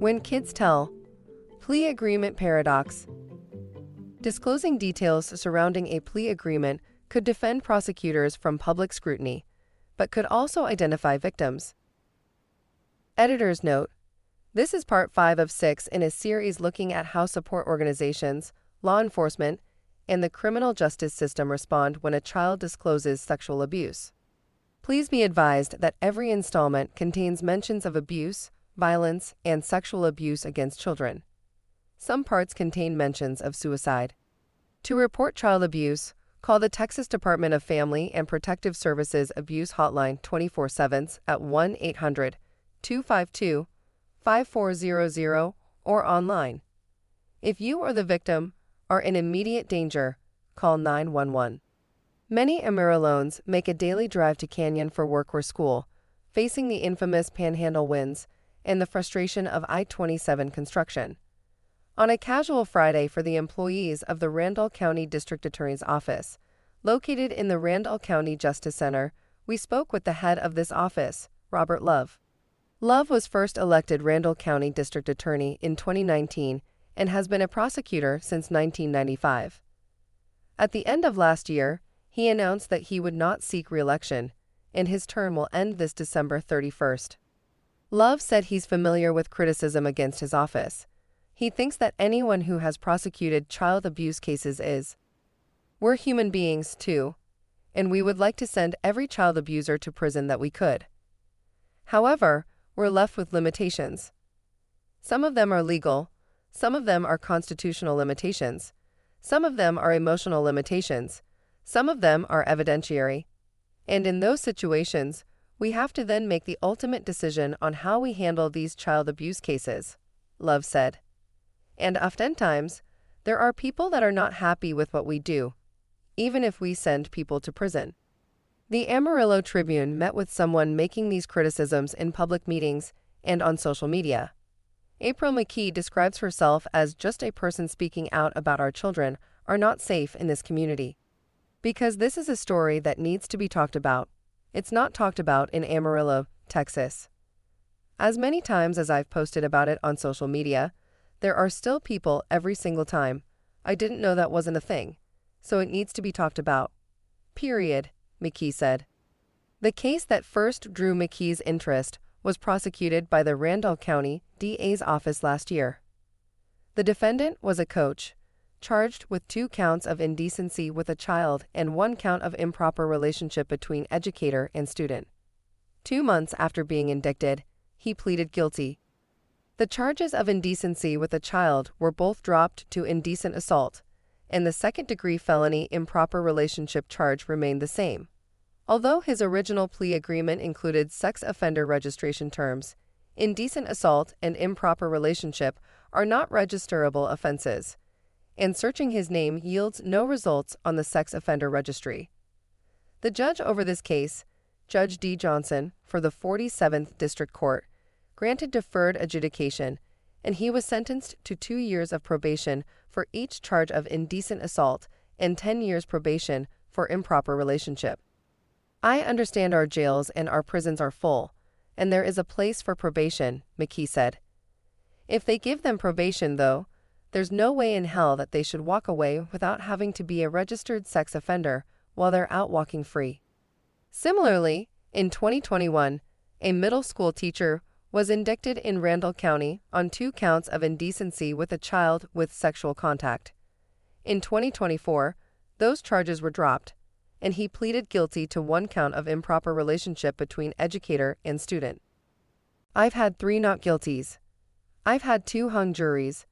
When kids tell. Plea agreement paradox. Disclosing details surrounding a plea agreement could defend prosecutors from public scrutiny, but could also identify victims. Editor's note: this is part 5 of 6 in a series looking at how support organizations, law enforcement, and the criminal justice system respond when a child discloses sexual abuse. Please be advised that every installment contains mentions of abuse, violence, and sexual abuse against children. Some parts contain mentions of suicide. To report child abuse, call the Texas Department of Family and Protective Services Abuse Hotline 24/7 at 1-800-252-5400 or online. If you or the victim are in immediate danger, call 911. Many Amarilloans make a daily drive to Canyon for work or school, facing the infamous Panhandle winds and the frustration of I-27 construction. On a casual Friday for the employees of the Randall County District Attorney's Office, located in the Randall County Justice Center, we spoke with the head of this office, Robert Love. Love was first elected Randall County District Attorney in 2019 and has been a prosecutor since 1995. At the end of last year, he announced that he would not seek re-election, and his term will end this December 31st. Love said he's familiar with criticism against his office. He thinks that anyone who has prosecuted child abuse cases is. We're human beings, too, and we would like to send every child abuser to prison that we could. However, we're left with limitations. Some of them are legal, some of them are constitutional limitations, some of them are emotional limitations, some of them are evidentiary. And in those situations, we have to then make the ultimate decision on how we handle these child abuse cases, Love said. And oftentimes, there are people that are not happy with what we do, even if we send people to prison. The Amarillo Tribune met with someone making these criticisms in public meetings and on social media. April McKee describes herself as just a person speaking out about our children are not safe in this community. Because this is a story that needs to be talked about. It's not talked about in Amarillo, Texas. As many times as I've posted about it on social media, there are still people every single time. I didn't know that wasn't a thing, so it needs to be talked about. Period, McKee said. The case that first drew McKee's interest was prosecuted by the Randall County DA's office last year. The defendant was a coach, charged with 2 counts of indecency with a child and 1 count of improper relationship between educator and student. 2 months after being indicted, he pleaded guilty. The charges of indecency with a child were both dropped to indecent assault, and the second-degree felony improper relationship charge remained the same. Although his original plea agreement included sex offender registration terms, indecent assault and improper relationship are not registerable offenses, and searching his name yields no results on the sex offender registry. The judge over this case, Judge D. Johnson, for the 47th District Court, granted deferred adjudication, and he was sentenced to 2 years of probation for each charge of indecent assault and 10 years probation for improper relationship. I understand our jails and our prisons are full, and there is a place for probation, McKee said. If they give them probation, though, there's no way in hell that they should walk away without having to be a registered sex offender while they're out walking free. Similarly, in 2021, a middle school teacher was indicted in Randall County on 2 counts of indecency with a child with sexual contact. In 2024, those charges were dropped, and he pleaded guilty to 1 count of improper relationship between educator and student. I've had 3 not guilties. I've had 2 hung juries,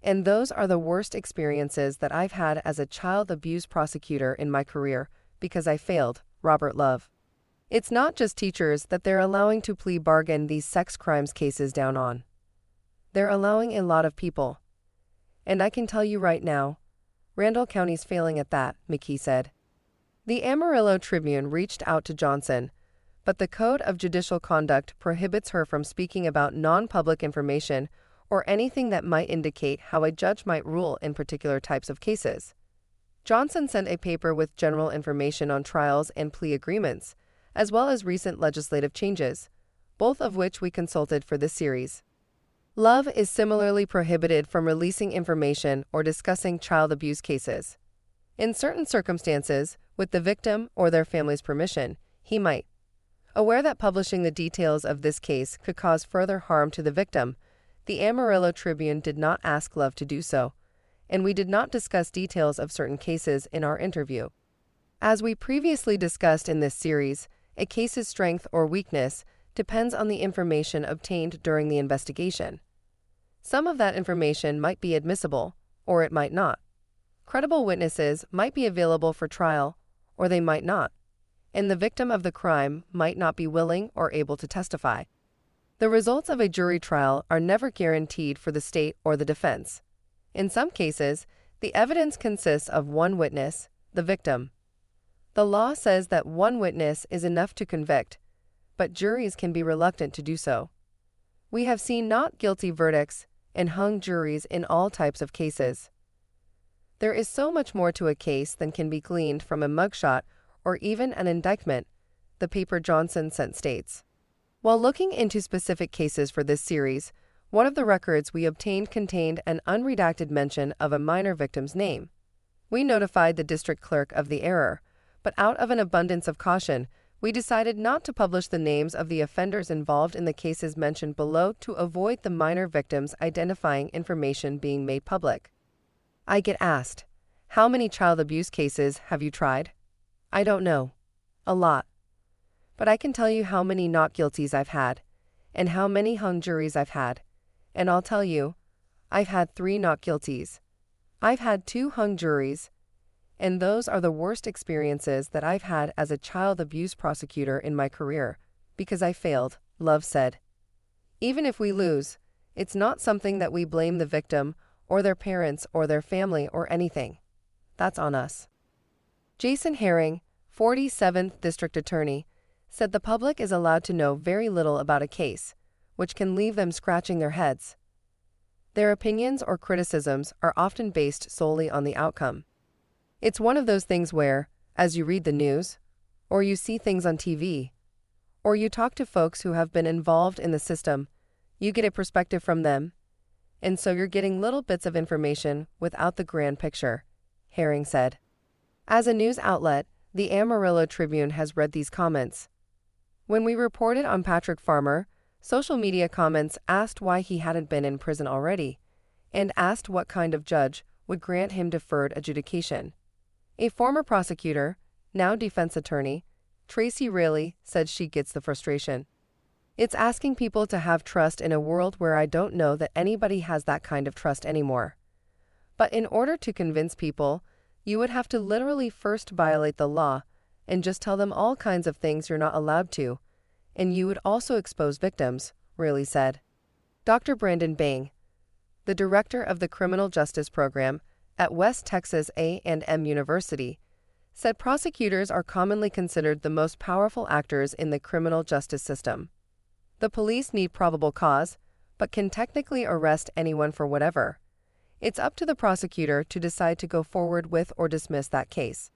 and those are the worst experiences that I've had as a child abuse prosecutor in my career because I failed, Robert Love. It's not just teachers that they're allowing to plea bargain these sex crimes cases down on. They're allowing a lot of people. And I can tell you right now, Randall County's failing at that, McKee said. The Amarillo Tribune reached out to Johnson, but the Code of Judicial Conduct prohibits her from speaking about non-public information or anything that might indicate how a judge might rule in particular types of cases. Johnson sent a paper with general information on trials and plea agreements, as well as recent legislative changes, both of which we consulted for this series. Love is similarly prohibited from releasing information or discussing child abuse cases. In certain circumstances, with the victim or their family's permission, he might. Aware that publishing the details of this case could cause further harm to the victim, the Amarillo Tribune did not ask Love to do so, and we did not discuss details of certain cases in our interview. As we previously discussed in this series, a case's strength or weakness depends on the information obtained during the investigation. Some of that information might be admissible, or it might not. Credible witnesses might be available for trial, or they might not, and the victim of the crime might not be willing or able to testify. The results of a jury trial are never guaranteed for the state or the defense. In some cases, the evidence consists of one witness, the victim. The law says that one witness is enough to convict, but juries can be reluctant to do so. We have seen not guilty verdicts and hung juries in all types of cases. There is so much more to a case than can be gleaned from a mugshot or even an indictment, the paper Johnson sent states. While looking into specific cases for this series, one of the records we obtained contained an unredacted mention of a minor victim's name. We notified the district clerk of the error, but out of an abundance of caution, we decided not to publish the names of the offenders involved in the cases mentioned below to avoid the minor victims' identifying information being made public. I get asked, how many child abuse cases have you tried? I don't know. A lot. But I can tell you how many not guilties I've had, and how many hung juries I've had. And I'll tell you, I've had 3 not guilties. I've had 2 hung juries, and those are the worst experiences that I've had as a child abuse prosecutor in my career, because I failed, Love said. Even if we lose, it's not something that we blame the victim or their parents or their family or anything. That's on us. Jason Herring, 47th District Attorney, said the public is allowed to know very little about a case, which can leave them scratching their heads. Their opinions or criticisms are often based solely on the outcome. It's one of those things where, as you read the news, or you see things on TV, or you talk to folks who have been involved in the system, you get a perspective from them, and so you're getting little bits of information without the grand picture, Herring said. As a news outlet, the Amarillo Tribune has read these comments. When we reported on Patrick Farmer, social media comments asked why he hadn't been in prison already, and asked what kind of judge would grant him deferred adjudication. A former prosecutor, now defense attorney, Tracy Raley, said she gets the frustration. It's asking people to have trust in a world where I don't know that anybody has that kind of trust anymore. But in order to convince people, you would have to literally first violate the law and just tell them all kinds of things you're not allowed to, and you would also expose victims, Raley said. Dr. Brandon Bang, the director of the Criminal Justice Program at West Texas A&M University, said prosecutors are commonly considered the most powerful actors in the criminal justice system. The police need probable cause, but can technically arrest anyone for whatever. It's up to the prosecutor to decide to go forward with or dismiss that case.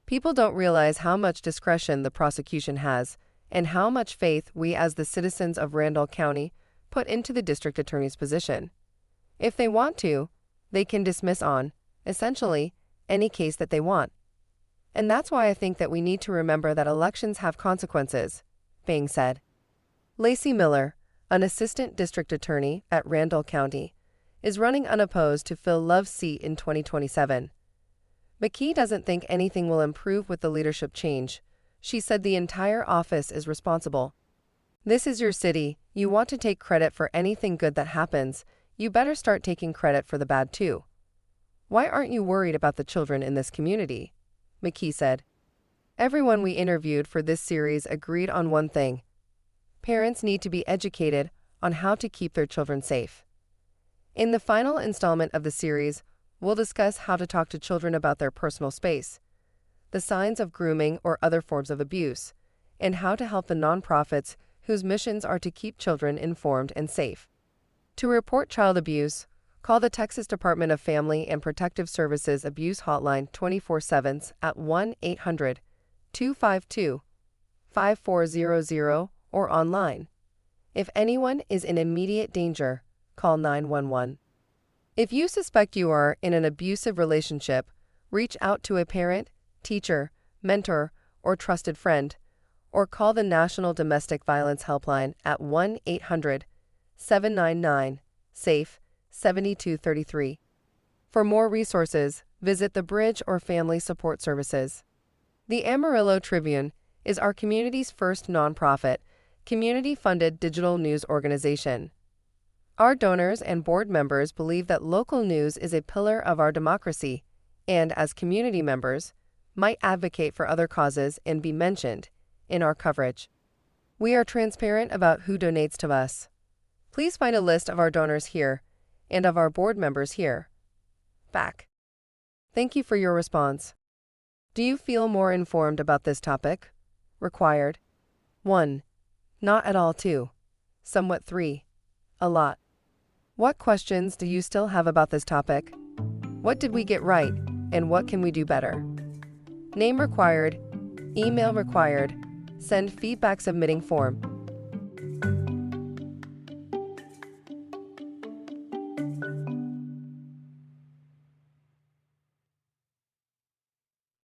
People don't realize how much discretion the prosecution has and how much faith we as the citizens of Randall County put into the district attorney's position. If they want to, they can dismiss on, essentially, any case that they want. And that's why I think that we need to remember that elections have consequences, Bang said. Lacey Miller, an assistant district attorney at Randall County, is running unopposed to fill Love's seat in 2027. McKee doesn't think anything will improve with the leadership change. She said the entire office is responsible. This is your city. You want to take credit for anything good that happens. You better start taking credit for the bad too. Why aren't you worried about the children in this community? McKee said. Everyone we interviewed for this series agreed on one thing. Parents need to be educated on how to keep their children safe. In the final installment of the series, we'll discuss how to talk to children about their personal space, the signs of grooming or other forms of abuse, and how to help the nonprofits whose missions are to keep children informed and safe. To report child abuse, call the Texas Department of Family and Protective Services Abuse Hotline 24/7 at 1-800-252-5400 or online. If anyone is in immediate danger, call 911. If you suspect you are in an abusive relationship, reach out to a parent, teacher, mentor, or trusted friend, or call the National Domestic Violence Helpline at 1-800-799-SAFE 7233. For more resources, visit the Bridge or Family Support Services. The Amarillo Tribune is our community's first nonprofit, community-funded digital news organization. Our donors and board members believe that local news is a pillar of our democracy, and as community members, might advocate for other causes and be mentioned in our coverage. We are transparent about who donates to us. Please find a list of our donors here and of our board members here. Back. Thank you for your response. Do you feel more informed about this topic? Required. 1. Not at all. 2. Somewhat. 3. A lot. What questions do you still have about this topic? What did we get right, and what can we do better? Name required. Email required. Send feedback submitting form.